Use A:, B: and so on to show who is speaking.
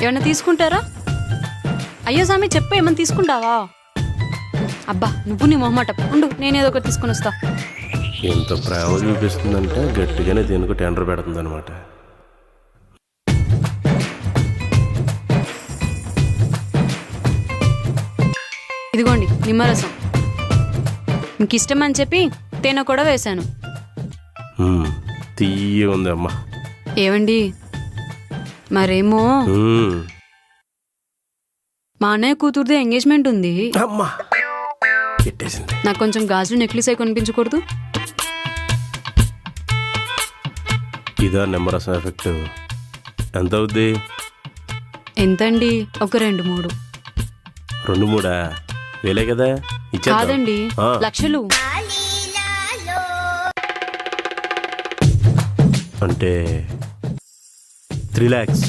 A: ఏమన్నా తీసుకుంటారా? అయ్యో స్వామి చెప్పు, ఏమన్నా తీసుకుంటావా? అబ్బా నువ్వు నీ మొహమాట ఉండు, నేనేదో ఒకటి తీసుకుని వస్తా.
B: ఎంత ప్రేమ చూపిస్తుందంటే గట్టిగానే దీనికి టెండర్ పెడుతుంది అనమాట.
A: ఇదిగోండి నిమ్మరసం, మీకు ఇష్టం అని చెప్పి తేనె కూడా వేశాను.
B: తీయ ఉంది అమ్మా.
A: ఏవండి మరేమో మా అన్నయ్య కూతురుది ఎంగేజ్మెంట్ ఉంది.
B: అమ్మా పెట్టేసింది.
A: నాకు కొంచెం గాజులు నెక్లెస్ అయి కొనిపించకూడదు?
B: ఇదా నిమ్మరసం ఎఫెక్ట్? ఎంత అవుద్ది?
A: ఎంతండి? ఒక 2-3.
B: 2-3 వేలే కదా ఇచ్చేద్దాం.
A: కాదండి, లక్షలు.
B: అంటే 3 lakhs.